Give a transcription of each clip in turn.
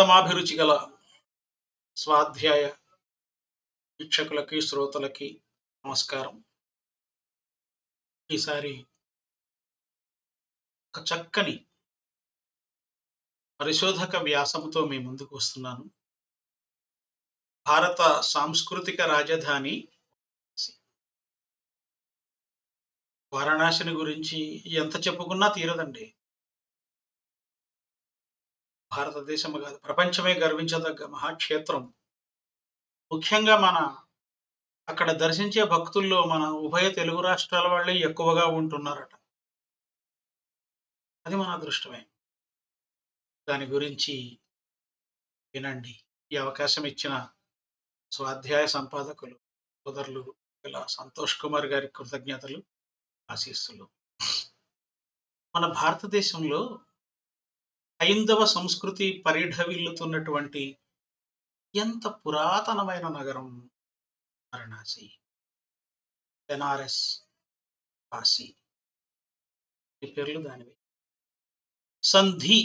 ఉత్తమాభిరుచి గల స్వాధ్యాయ వీక్షకులకి, శ్రోతలకి నమస్కారం. ఈసారి ఒక చక్కని పరిశోధక వ్యాసముతో మీ ముందుకు వస్తున్నాను. భారత సాంస్కృతిక రాజధాని వారణాసిని గురించి ఎంత చెప్పుకున్నా తీరదండి. భారతదేశం కాదు, ప్రపంచమే గర్వించదగ్గ మహాక్షేత్రం. ముఖ్యంగా అక్కడ దర్శించే భక్తుల్లో మన ఉభయ తెలుగు రాష్ట్రాల వాళ్ళే ఎక్కువగా ఉంటున్నారట. అది మన అదృష్టమే. దాని గురించి వినండి. ఈ అవకాశం ఇచ్చిన స్వాధ్యాయ సంపాదకులు సోదరులు ఇలా సంతోష్ కుమార్ గారి కృతజ్ఞతలు, ఆశీస్సులు. మన భారతదేశంలో హైందవ సంస్కృతి పరిఢవిల్లుతున్నటువంటి ఎంత పురాతనమైన నగరం వారణాసి, బెనారస్, కాశీ. ఈ పేర్లు దానివి. సంధి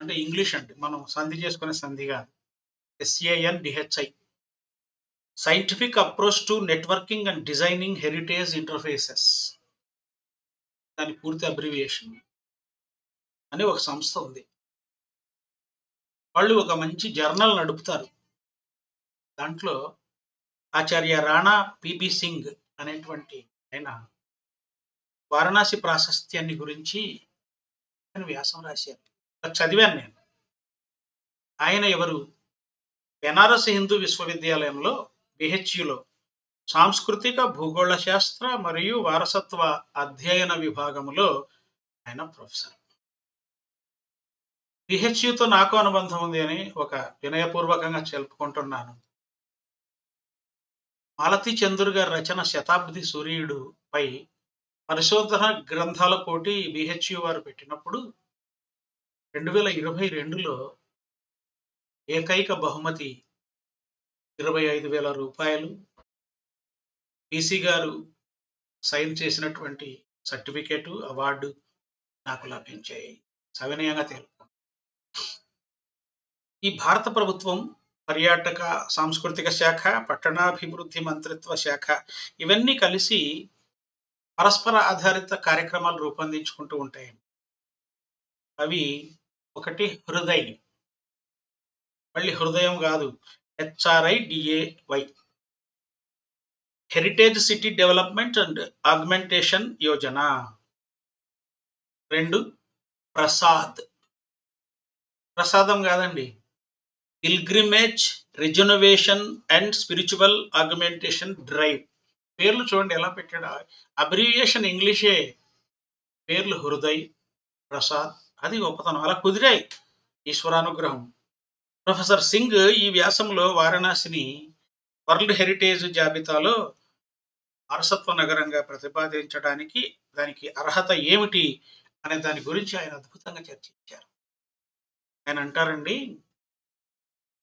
అంటే ఇంగ్లీష్ అండి, మనం సంధి చేసుకునే సంధి కాదు. SANDHI, scientific approach to networking and designing heritage interfaces. దాని పూర్తి అబ్రివియేషన్ అని ఒక సంస్థ ఉంది. వాళ్ళు ఒక మంచి జర్నల్ నడుపుతారు. దాంట్లో ఆచార్య రాణా PB సింగ్ అనేటువంటి ఆయన వారణాసి ప్రాశస్త్యాన్ని గురించి వ్యాసం రాశారు. అది చదివాను నేను. ఆయన ఎవరు? బెనారస్ హిందూ విశ్వవిద్యాలయంలో BHUలో సాంస్కృతిక భూగోళ శాస్త్ర మరియు వారసత్వ అధ్యయన విభాగంలో ఆయన ప్రొఫెసర్. BHUతో నాకు అనుబంధం ఉంది అని ఒక వినయపూర్వకంగా చెప్పుకుంటున్నాను. మాలతీ చందూర్ గారి రచన శతాబ్ది సూర్యుడు పై పరిశోధన గ్రంథాల పోటీ BHU వారు పెట్టినప్పుడు 2022లో ఏకైక బహుమతి 25,000 రూపాయలు, PC గారు సైన్ చేసినటువంటి సర్టిఫికేటు, అవార్డు నాకు లభించాయి. సవినయంగా తెలుపు. ఈ భారత ప్రభుత్వం పర్యాటక సాంస్కృతిక శాఖ, పట్టణాభివృద్ధి మంత్రిత్వ శాఖ ఇవన్నీ కలిసి పరస్పర ఆధారిత కార్యక్రమాలు రూపొందించుకుంటూ ఉంటాయి. అవి ఒకటి హృదయ్, మళ్ళీ హృదయం కాదు, HRIDAY, heritage city development and augmentation Yojana. 2 Prasad, ప్రసాదం కాదండి, pilgrimage rejuvenation and spiritual augmentation drive. పేర్లు చూడండి ఎలా పెట్టాడు, అబ్రివియేషన్ ఇంగ్లీషే. పేర్లు హృదయ్, ప్రసాద్, అది గొప్పతనం. అలా కుదిరాయి, ఈశ్వరానుగ్రహం. ప్రొఫెసర్ సింగ్ ఈ వ్యాసంలో వారణాసిని వరల్డ్ హెరిటేజ్ జాబితాలో వారసత్వ నగరంగా ప్రతిపాదించడానికి దానికి అర్హత ఏమిటి అనే దాని గురించి ఆయన అద్భుతంగా చర్చించారు. ఆయన అంటారండి,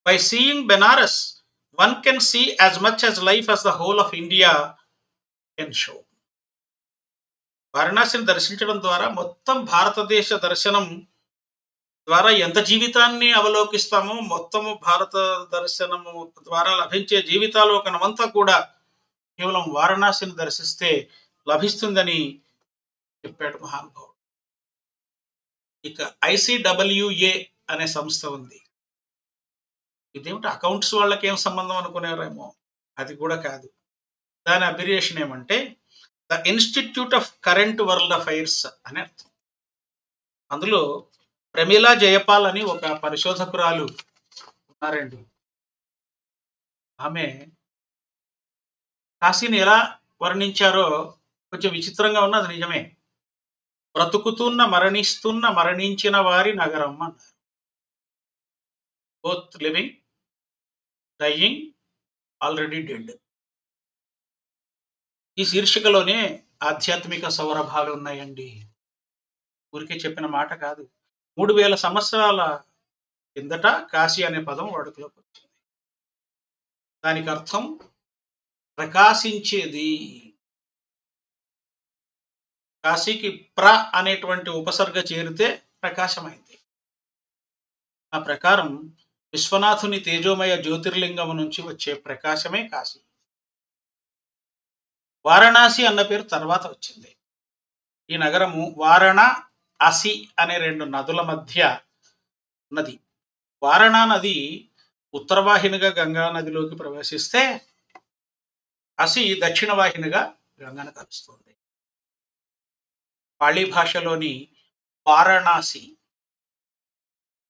by seeing Benares one can see as much as life as the whole of India can show. వారణాసిని దర్శించడం ద్వారా మొత్తం భారతదేశ దర్శనం ద్వారా ఎంత జీవితాన్ని అవలోకిస్తామో, మొత్తము భారత దర్శనము ద్వారా లభించే జీవితాలోకనమంతా కూడా కేవలం వారణాసిని దర్శిస్తే లభిస్తుందని చెప్పాడు మహానుభావుడు. ఇక ICWA అనే సంస్థ ఉంది. ఇదేమిటి, అకౌంట్స్ వాళ్ళకి ఏం సంబంధం అనుకునేరేమో, అది కూడా కాదు. దాని అబ్రివియేషన్ ఏమంటే the institute of current world affairs అని అర్థం. అందులో ప్రమీలా జయపాల్ అని ఒక పరిశోధకురాలు ఉన్నారండి. ఆమె కాశీని ఎలా వర్ణించారో కొంచెం విచిత్రంగా ఉన్న, అది నిజమే. బ్రతుకుతున్న, మరణిస్తున్న, మరణించిన వారి నగరం అన్నారు. Both living, dying, already dead. ఈ శీర్షికలోనే ఆధ్యాత్మిక సౌరభాలు ఉన్నాయండి. ఊరికే చెప్పిన మాట కాదు. 3000 సంవత్సరాల కిందట కాశీ అనే పదం వాడుకలోకి వచ్చింది. దానికి అర్థం ప్రకాశించేది. కాశీకి అనేటువంటి ఉపసర్గ చేరితే ప్రకాశమైంది. ఆ ప్రకారం విశ్వనాథుని తేజోమయ జ్యోతిర్లింగం నుంచి వచ్చే ప్రకాశమే కాశీ. వారణాసి అన్న పేరు తర్వాత వచ్చింది. ఈ నగరము వారణ, అసి అనే 2 నదుల మధ్య నది. వారణా నది ఉత్తర వాహినిగా గంగా నదిలోకి ప్రవేశిస్తే, అసి దక్షిణ వాహినిగా గంగను కలుస్తుంది. పాళీ భాషలోని వారణాసి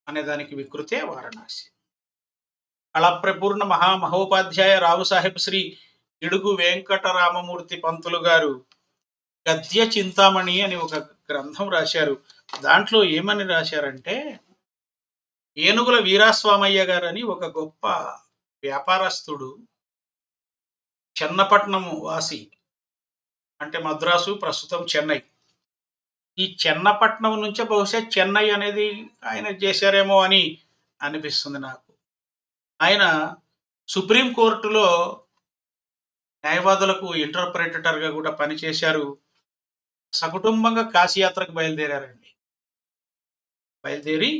అనే దానికి వికృతే వారణాసి. కళాప్రపూర్ణ మహోపాధ్యాయ రావు సాహెబ్ శ్రీ ఇడుగు వెంకటరామమూర్తి పంతులు గారు గద్య చింతామణి అని ఒక గ్రంథం రాశారు. దాంట్లో ఏమని రాశారంటే, ఏనుగుల వీరాస్వామయ్య గారని ఒక గొప్ప వ్యాపారస్తుడు, చెన్నపట్నం వాసి, అంటే మద్రాసు ప్రస్తుతం చెన్నై. ఈ చెన్నపట్నం నుంచే బహుశా చెన్నై అనేది ఆయన చేశారేమో అని అనిపిస్తుంది నాకు. ఆయన సుప్రీం కోర్టులో న్యాయవాదులకు ఇంటర్ప్రిటర్‌గా కూడా పనిచేశారు. సకుటుంబంగా కాశీయాత్రకు బయలుదేరారండి. బయలుదేరి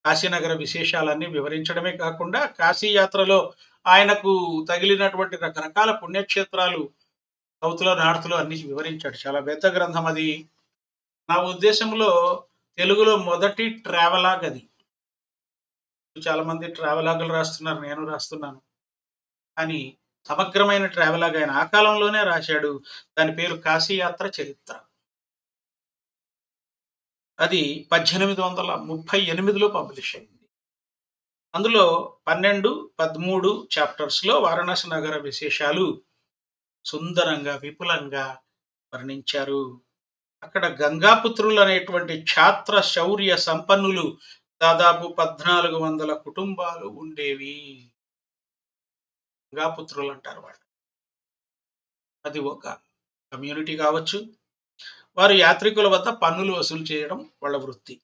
కాశీనగర విశేషాలన్నీ వివరించడమే కాకుండా, కాశీ యాత్రలో ఆయనకు తగిలినటువంటి రకరకాల పుణ్యక్షేత్రాలు సౌత్‌లో, నార్త్‌లో అన్నీ వివరించాడు. చాలా పెద్ద గ్రంథం అది. నా ఉద్దేశంలో తెలుగులో మొదటి ట్రావెలాగ్ అది. చాలా మంది ట్రావెలాగులు రాస్తున్నారు. నేను రాస్తున్నాను. కానీ సమగ్రమైన ట్రావెలాగ్ ఆయన ఆ కాలంలోనే రాశాడు. దాని పేరు కాశీయాత్ర చరిత్ర. అది 1838లో పబ్లిష్ అయింది. అందులో 12, 13 చాప్టర్స్‌లో వారణాసి నగర విశేషాలు సుందరంగా, విపులంగా వర్ణించారు. అక్కడ గంగాపుత్రులు అనేటువంటి క్షాత్ర శౌర్య సంపన్నులు దాదాపు 1400 కుటుంబాలు ఉండేవి. గంగాపుత్రులు అంటారు వాళ్ళు. అది ఒక కమ్యూనిటీ కావచ్చు. వారు యాత్రికుల వద్ద పన్నులు వసూలు చేయడం వాళ్ళ వృత్తి.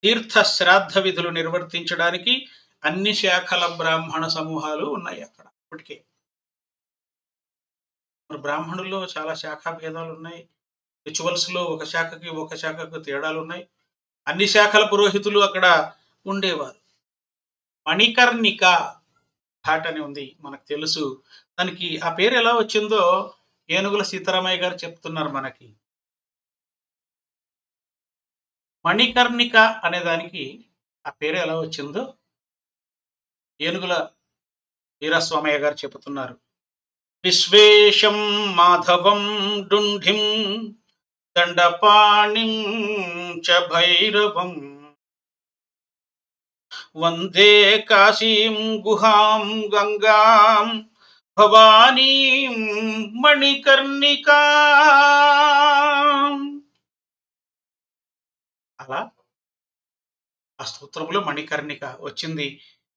తీర్థ శ్రాద్ధ విధులు నిర్వర్తించడానికి అన్ని శాఖల బ్రాహ్మణ సమూహాలు ఉన్నాయి అక్కడ ఇప్పటికే. మరి బ్రాహ్మణుల్లో చాలా శాఖా భేదాలు ఉన్నాయి. రిచువల్స్‌లో ఒక శాఖకు తేడాలున్నాయి. అన్ని శాఖల పురోహితులు అక్కడ ఉండేవారు. మణికర్ణిక ఘాట్ అని ఉంది. మనకు తెలుసు. దానికి ఆ పేరు ఎలా వచ్చిందో ఏనుగుల సీతారామయ్య గారు చెప్తున్నారు మనకి. మణికర్ణిక అనే దానికి ఆ పేరు ఎలా వచ్చిందో ఏనుగుల వీరాస్వామయ్య గారు చెబుతున్నారు. విశ్వేశం మాధవం డుంఢిం దండపాణిం చ భైరవం వందే కాశీం గుహాం గంగాం భవానీం మణికర్ణికా. అలా ఆ స్తోత్రంలో మణికర్ణిక వచ్చింది.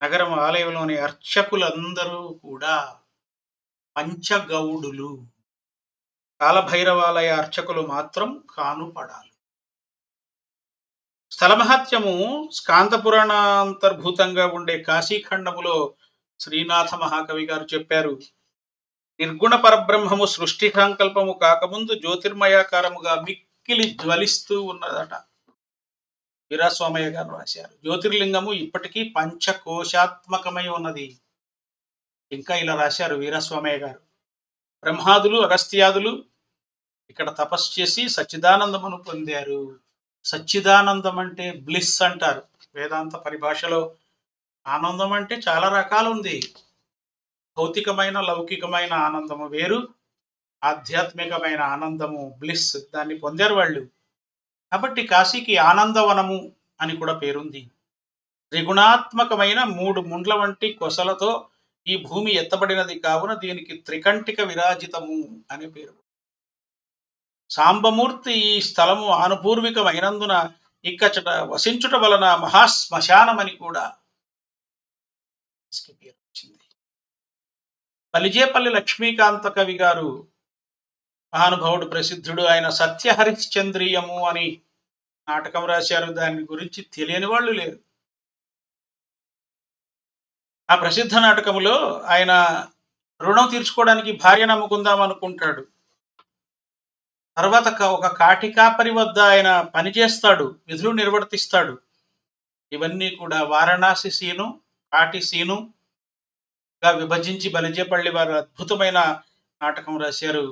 నగరం ఆలయంలోని అర్చకులందరూ కూడా పంచగౌడులు. కాలభైరవాలయ అర్చకులు మాత్రం కానుపడాలి. స్థలమహత్యము స్కాంద పురాణాంతర్భూతంగా ఉండే కాశీఖండములో శ్రీనాథ మహాకవి గారు చెప్పారు. నిర్గుణ పరబ్రహ్మము సృష్టి సంకల్పము కాకముందు జ్యోతిర్మయాకారముగా మిక్కిలి జ్వలిస్తూ ఉన్నదట. వీరాస్వామయ్య గారు రాశారు. జ్యోతిర్లింగము ఇప్పటికీ పంచకోశాత్మకమై ఉన్నది. ఇంకా ఇలా రాశారు వీరాస్వామయ్య గారు. బ్రహ్మాదులు, అగస్త్యాదులు ఇక్కడ తపస్సు చేసి సచ్చిదానందమును పొందారు. సచ్చిదానందం అంటే బ్లిస్ అంటారు. వేదాంత పరిభాషలో ఆనందం అంటే చాలా రకాలుంది. భౌతికమైన, లౌకికమైన ఆనందము వేరు, ఆధ్యాత్మికమైన ఆనందము బ్లిస్. దాన్ని పొందారు వాళ్ళు. కాబట్టి కాశీకి ఆనందవనము అని కూడా పేరుంది. త్రిగుణాత్మకమైన 3 ముండ్ల వంటి కొసలతో ఈ భూమి ఎత్తబడినది కావున దీనికి త్రికంటిక విరాజితము అనే పేరు. సాంబమూర్తి ఈ స్థలము ఆనుపూర్వికమైనందున ఇక్కచట వసించుట వలన మహాశ్మశానమని కూడా పేరు వచ్చింది. పలిజేపల్లి లక్ష్మీకాంత కవి గారు మహానుభావుడు, ప్రసిద్ధుడు. ఆయన సత్యహరిశ్చంద్రియము అని నాటకం రాశారు. దాని గురించి తెలియని వాళ్ళు లేరు. ఆ ప్రసిద్ధ నాటకములో ఆయన రుణం తీర్చుకోవడానికి భార్య నమ్ముకుందాం అనుకుంటాడు. తర్వాత ఒక కాటికాపరి వద్ద ఆయన పనిచేస్తాడు, విధులు నిర్వర్తిస్తాడు. ఇవన్నీ కూడా వారణాసి సీను, కాటి సీనుగా విభజించి బలిజేపల్లి వారు అద్భుతమైన నాటకం రాశారు.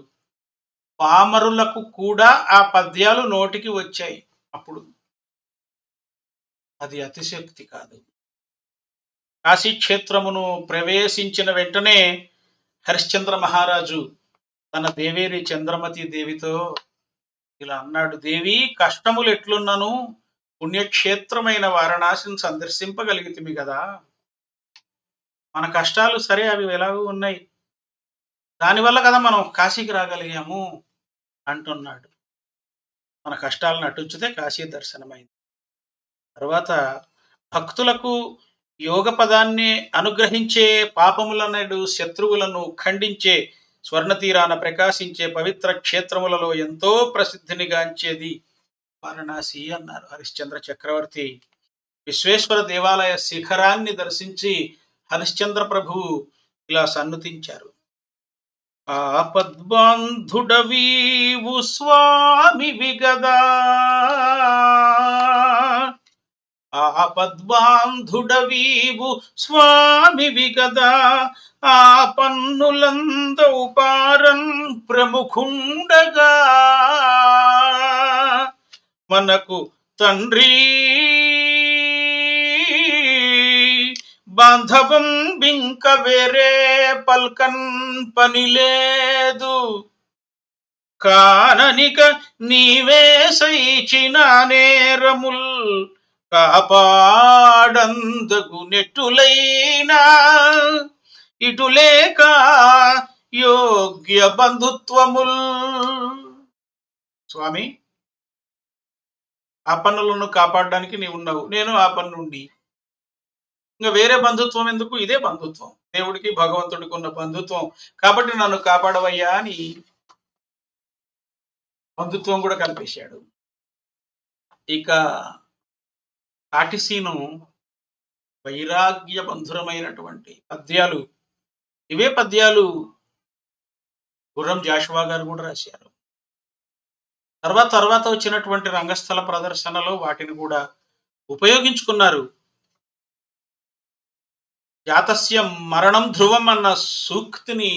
పామరులకు కూడా ఆ పద్యాలు నోటికి వచ్చాయి. అప్పుడు అది అతిశక్తి కాదు. కాశీక్షేత్రమును ప్రవేశించిన వెంటనే హరిశ్చంద్ర మహారాజు తన దేవేరి చంద్రమతి దేవితో ఇలా అన్నాడు, దేవి కష్టములు ఎట్లున్నను పుణ్యక్షేత్రమైన వారణాసిని సందర్శింపగలిగితిమి కదా. మన కష్టాలు సరే అవి ఎలాగూ ఉన్నాయి, దానివల్ల కదా మనం కాశీకి రాగలిగాము అంటున్నాడు. మన కష్టాలను అటుంచితే కాశీ దర్శనమైంది. తర్వాత భక్తులకు యోగ పదాన్ని అనుగ్రహించే పాపములనడు శత్రువులను ఖండించే స్వర్ణ తీరాన ప్రకాశించే పవిత్ర క్షేత్రములలో ఎంతో ప్రసిద్ధినిగాంచేది వారణాసి అన్నారు హరిశ్చంద్ర చక్రవర్తి. విశ్వేశ్వర దేవాలయ శిఖరాన్ని దర్శించి హరిశ్చంద్ర ప్రభువు ఇలా సన్నుతించారు. ఆపద్బాంధుడవీవు స్వామి విగదా, ఆపద్బాంధుడవీవు స్వామి విగదా, ఆ పన్నులందౌ పారన్ ప్రముఖుండగా మనకు తండ్రి బాంధవం బింక వేరే పల్కన్ పని లేదు, కాననిక నీవే సైచిన నేరముల్ కాపాడందగు నెట్టులైనా ఇటులేక యోగ్య బంధుత్వముల్. స్వామి, ఆ పన్నులను కాపాడడానికి నీవు ఉన్నావు, నేను ఆ పన్నుండి, ఇంకా వేరే బంధుత్వం ఎందుకు, ఇదే బంధుత్వం, దేవుడికి భగవంతుడికి ఉన్న బంధుత్వం, కాబట్టి నన్ను కాపాడవయ్యా అని బంధుత్వం కూడా కల్పించాడు. ఇక కాటిసీను వైరాగ్య బంధురమైనటువంటి పద్యాలు, ఇవే పద్యాలు గుర్రం జాషువా గారు కూడా రాశారు. తర్వాత వచ్చినటువంటి రంగస్థల ప్రదర్శనలో వాటిని కూడా ఉపయోగించుకున్నారు. జాతస్య మరణం ధ్రువం అన్న సూక్తిని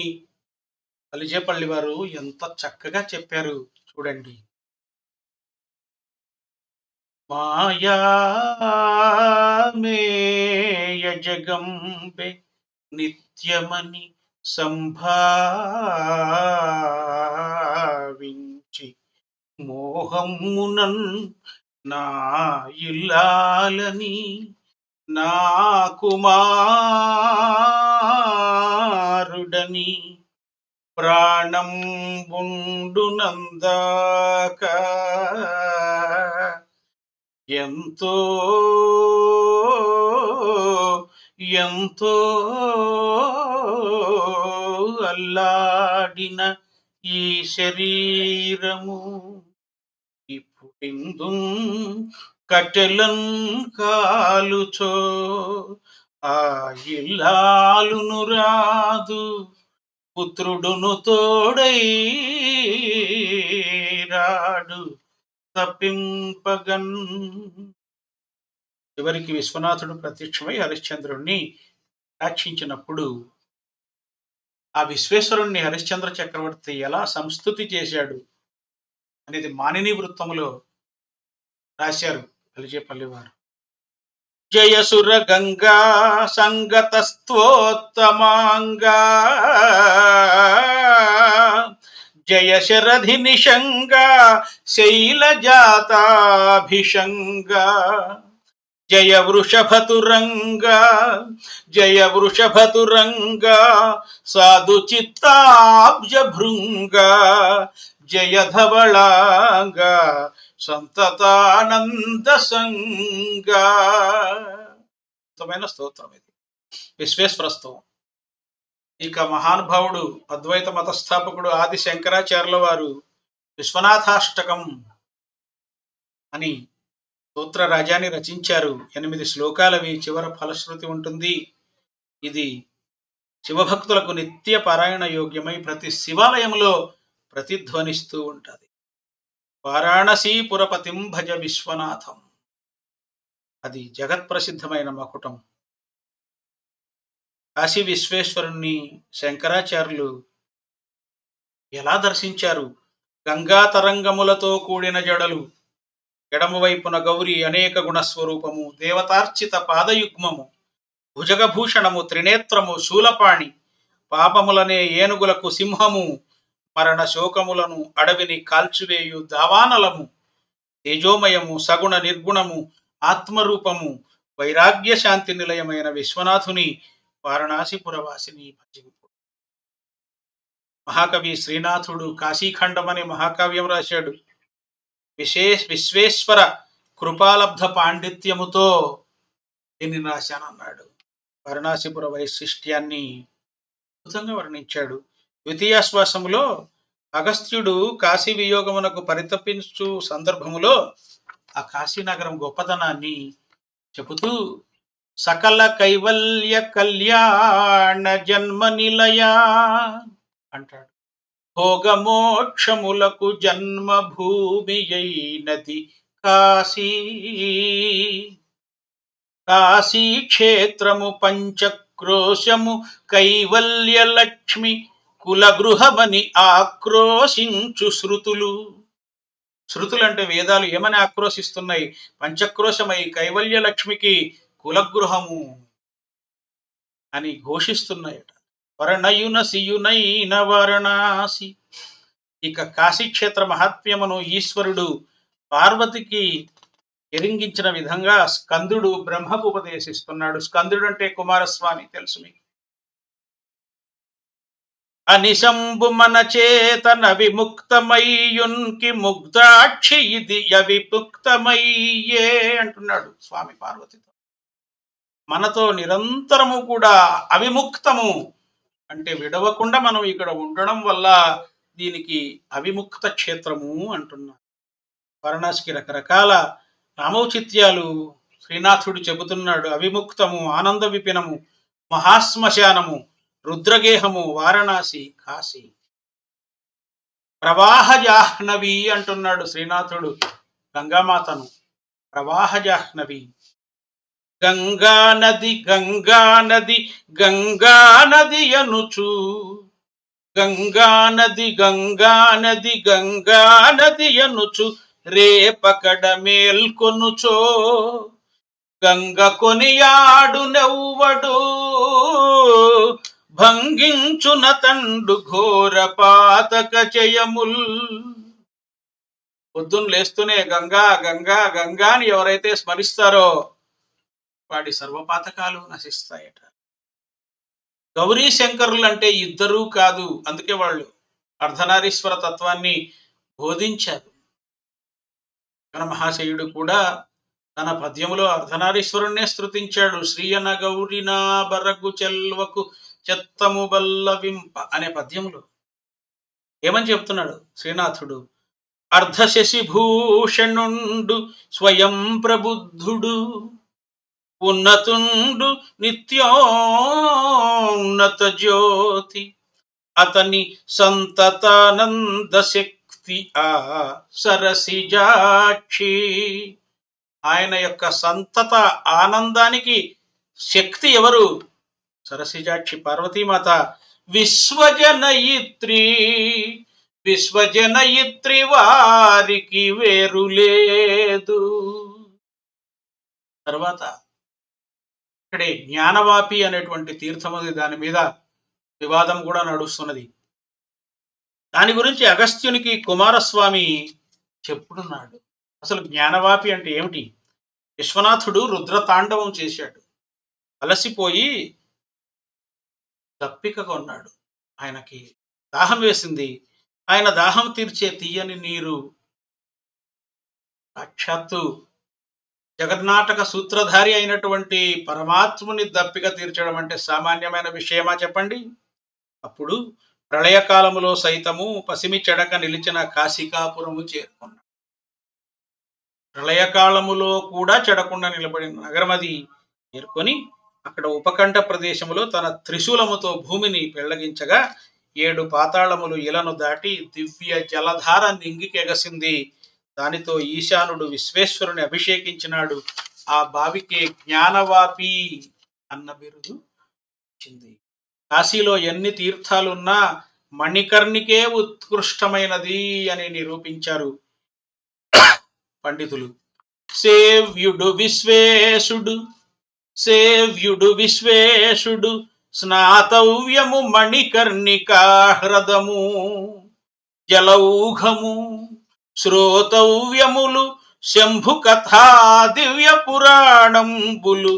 బలిజేపల్లి వారు ఎంత చక్కగా చెప్పారు చూడండి. మాయామేయ జగంబే నిత్యమని సంభావించి మోహమునన్ నా ఇల్లాలని నా కుమారుడని ప్రాణం ఉండునందాక ఎంతో ఎంతో అల్లాడిన ఈ శరీరము ఇప్పుడిందు కట్టెలన్ కాలుచో ఆ ఇల్లాలును రాదు పుత్రుడును తోడై రాడు తప్పింపగన్. చివరికి విశ్వనాథుడు ప్రత్యక్షమై హరిశ్చంద్రుణ్ణి రక్షించినప్పుడు ఆ విశ్వేశ్వరుణ్ణి హరిశ్చంద్ర చక్రవర్తి ఎలా సంస్తుతి చేశాడు అనేది మానిని వృత్తములో రాశారు బలిజేపల్లి వారు. జయసుర గంగా సంగతస్త్వోత్తమాంగా జయ శరధి నిషంగా శైలజాతాభిషంగా జయ వృషభతురంగా జయ వృషభతురంగా సాధు చిత్తాబ్జ భృంగా జయ ధవళాంగా సంతతానంద సంగా. స్తోత్రం ఇది, విశ్వేశ్వర స్తోత్రం. ఇక మహానుభావుడు అద్వైత మత స్థాపకుడు ఆది శంకరాచార్యుల వారు విశ్వనాథాష్టకం అని స్తోత్ర రాజాన్ని రచించారు. 8 శ్లోకాలవి, చివర ఫలశ్రుతి ఉంటుంది. ఇది శివభక్తులకు నిత్య పారాయణ యోగ్యమై ప్రతి శివాలయంలో ప్రతిధ్వనిస్తూ ఉంటుంది. వారాణసీ పురపతిం భజ విశ్వనాథం. అది జగత్ప్రసిద్ధమైన మకుటం. కాశీ విశ్వేశ్వరుణ్ణి శంకరాచార్యులు ఎలా దర్శించారు? గంగా తరంగములతో కూడిన జడలు, ఎడమవైపున గౌరి అనేక గుణస్వరూపము, దేవతార్చిత పాదయుగ్మము, భుజగభూషణము, త్రినేత్రము, శూలపాణి, పాపములనే ఏనుగులకు సింహము, మరణ శోకములను అడవిని కాల్చివేయు దావానలము, తేజోమయము, సగుణ నిర్గుణము, ఆత్మరూపము, వైరాగ్య శాంతి నిలయమైన విశ్వనాథుని వారణాసిపురవాసిని భజింపు. మహాకవి శ్రీనాథుడు కాశీఖండం అనే మహాకావ్యం రాశాడు. విశ్వేశ్వర కృపాలబ్ధ పాండిత్యముతో దీన్ని రాశానన్నాడు. వారణాసిపుర వైశిష్ట్యాన్ని అద్భుతంగా వర్ణించాడు. ద్వితీయాశ్వాసములో అగస్త్యుడు కాశీ వియోగమునకు పరితపించు సందర్భములో ఆ కాశీనగరం గొప్పతనాన్ని చెబుతూ సకల కైవల్య కళ్యాణ జన్మ నిలయ అంటాడు. భోగమోక్షములకు జన్మభూమి అయినది కాశీ. కాశీ క్షేత్రము పంచక్రోశము కైవల్య లక్ష్మి కులగృహమని ఆక్రోశించు శృతులు. శృతులు అంటే వేదాలు ఏమని ఆక్రోశిస్తున్నాయి? పంచక్రోశమై కైవల్య లక్ష్మికి కులగృహము అని ఘోషిస్తున్నాయట. వర్ణయున సియునైన వారణాసి. ఇక కాశీక్షేత్ర మహాత్మ్యమును ఈశ్వరుడు పార్వతికి ఎరింగించిన విధంగా స్కందుడు బ్రహ్మకు ఉపదేశిస్తున్నాడు. స్కందుడు అంటే కుమారస్వామి, తెలుసు మీకు. అనిశంబు మన చేతన విముక్తమయ్యున్కి ముగ్ధాక్షి ఇది అవిముక్తమయ్యే అంటున్నాడు స్వామి పార్వతితో. మనతో నిరంతరము కూడా అవిముక్తము అంటే విడవకుండా మనం ఇక్కడ ఉండడం వల్ల దీనికి అవిముక్త క్షేత్రము అంటున్నారు. వారణాసికి రకరకాల నామౌచిత్యాలు శ్రీనాథుడు చెబుతున్నాడు. అవిముక్తము, ఆనంద విపినము, మహాశ్మశానము, రుద్రగేహము, వారణాసి, కాశీ. ప్రవాహ జాహ్నవి అంటున్నాడు శ్రీనాథుడు గంగామాతను. ప్రవాహ జాహ్నవి. గంగా నది గంగా నది గంగా నది అనుచు, గంగా నది గంగా నది గంగా నది అనుచు రేపకడ మేల్కొనుచో, గంగ కొనియాడు నెవ్వడు భంగించున తండు ఘోర పాతక జయముల్. పొద్దున్న లేస్తూనే గంగా గంగా గంగా అని ఎవరైతే స్మరిస్తారో వాడి సర్వపాతకాలు నశిస్తాయట. గౌరీ శంకరులు అంటే ఇద్దరూ కాదు, అందుకే వాళ్ళు అర్ధనారీశ్వర తత్వాన్ని బోధించారు. మహాశయుడు కూడా తన పద్యములో అర్ధనారీశ్వరుణ్ణే స్తుతించాడు. శ్రీయన గౌరినా బరగు చెల్వకు చెత్తము బల్లవింప అనే పద్యములో ఏమని చెప్తున్నాడు శ్రీనాథుడు? అర్ధశశిభూషణుండు స్వయం ప్రబుద్ధుడు, ఉన్నతుండు నిత్యోన్నత జ్యోతి, అతని సంతతానంద శక్తి ఆ సరసిజాక్షి. ఆయన యొక్క సంతత ఆనందానికి శక్తి ఎవరు? సరసిజాక్షి పార్వతీమాత. విశ్వజనయిత్రి, విశ్వజనయిత్రి వారికి వేరు లేదు. తర్వాత ఇక్కడే జ్ఞానవాపి అనేటువంటి తీర్థం ఉంది, దాని మీద వివాదం కూడా నడుస్తున్నది. దాని గురించి అగస్త్యునికి కుమారస్వామి చెప్పుడున్నాడు. అసలు జ్ఞానవాపి అంటే ఏమిటి? విశ్వనాథుడు రుద్రతాండవం చేశాడు, అలసిపోయి దప్పికగా ఉన్నాడు. ఆయనకి దాహం వేసింది. ఆయన దాహం తీర్చే తీయని నీరు సాక్షాత్తు జగన్నాటక సూత్రధారి అయినటువంటి పరమాత్ముని దప్పిక తీర్చడం అంటే సామాన్యమైన విషయమా చెప్పండి? అప్పుడు ప్రళయకాలములో సైతము పసిమి చెడక నిలిచిన కాశికాపురము చేరుకున్నాడు. ప్రళయకాలములో కూడా చెడకుండా నిలబడిన నగరం అది చేరుకొని అక్కడ ఉపకంఠ ప్రదేశములో తన త్రిశూలముతో భూమిని పెళ్లగించగా 7 పాతాళములు ఇలను దాటి దివ్య జలధార నింగికెగసింది. దానితో ఈశానుడు విశ్వేశ్వరుని అభిషేకించినాడు. ఆ బావికి జ్ఞానవాపి అన్న బిరుదు వచ్చింది. కాశీలో ఎన్ని తీర్థాలున్నా మణికర్ణికే ఉత్కృష్టమైనది అని నిరూపించారు పండితులు. సేవ్యుడు విశ్వేశుడు సేవ్యుడు విశ్వేశుడు స్నాతవ్యము మణికర్ణికా హ్రదము జలౌఘము శ్రోతవ్యములు శంభు కథా దివ్య పురాణంబులు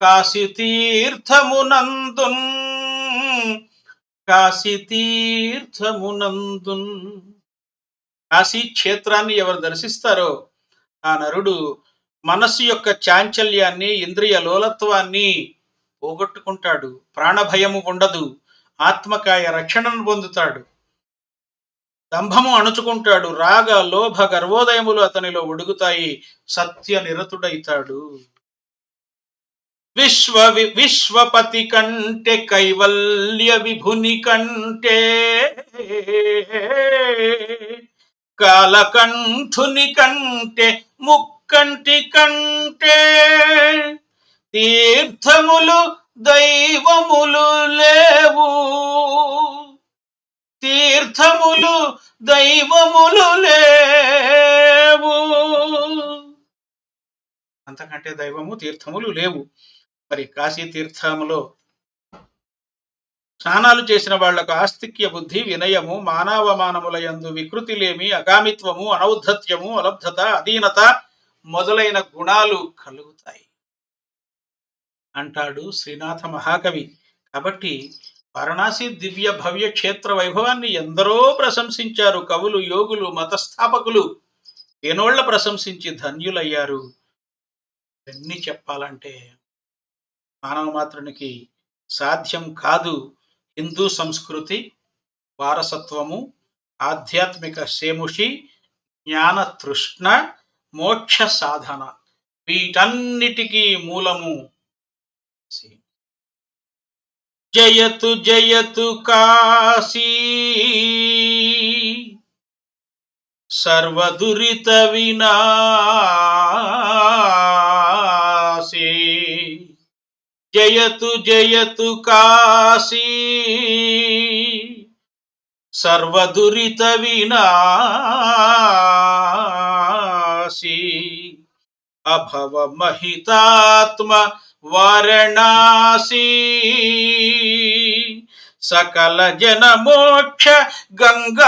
కాశీ తీర్థమునందున్ కాశీ తీర్థమునందున్. కాశీ క్షేత్రాన్ని ఎవరు దర్శిస్తారో ఆ నరుడు మనస్సు యొక్క చాంచల్యాన్ని ఇంద్రియ లోలత్వాన్ని పోగొట్టుకుంటాడు, ప్రాణభయము ఉండదు, ఆత్మకాయ రక్షణను పొందుతాడు, దంభము అణుచుకుంటాడు, రాగ లోభ గర్వోదయములు అతనిలో ఒడుగుతాయి, సత్య నిరతుడైతాడు. విశ్వపతి కంటే కైవల్య విభుని కంటే కాలకంఠుని కంటే ముక్కంటి కంటే తీర్థములు దైవములు లేవు తీర్థములు దైవములు లేవు. అంతకంటే దైవము తీర్థములు లేవు. మరి కాశీ తీర్థములో స్నానాలు చేసిన వాళ్లకు ఆస్తిక్య బుద్ధి వినయము మానవమానములయందు వికృతిలేమి అగామిత్వము అనౌద్ధత్యము అలబ్ధత అధీనత మొదలైన గుణాలు కలుగుతాయి అంటాడు శ్రీనాథ మహాకవి. కాబట్టి వారణాసి దివ్య భవ్య క్షేత్ర వైభవాన్ని ఎందరో ప్రశంసించారు. కవులు, యోగులు, మతస్థాపకులు ఏనోళ్ల ప్రశంసించి ధన్యులయ్యారు. ఇవన్నీ చెప్పాలంటే మానవ మాత్రునికి సాధ్యం కాదు. హిందూ సంస్కృతి, వారసత్వము, ఆధ్యాత్మిక సేముషి, జ్ఞాన తృష్ణ, మోక్ష సాధన, వీటన్నిటికీ మూలము జయతు జయతు కాశీ సర్వదురిత వినాశీ. జయతు జయతు కాశీ సర్వదురిత వినాశీ. అభవ మహితాత్మ వారణాసి సకల జన మోక్ష గంగాంబురాసి.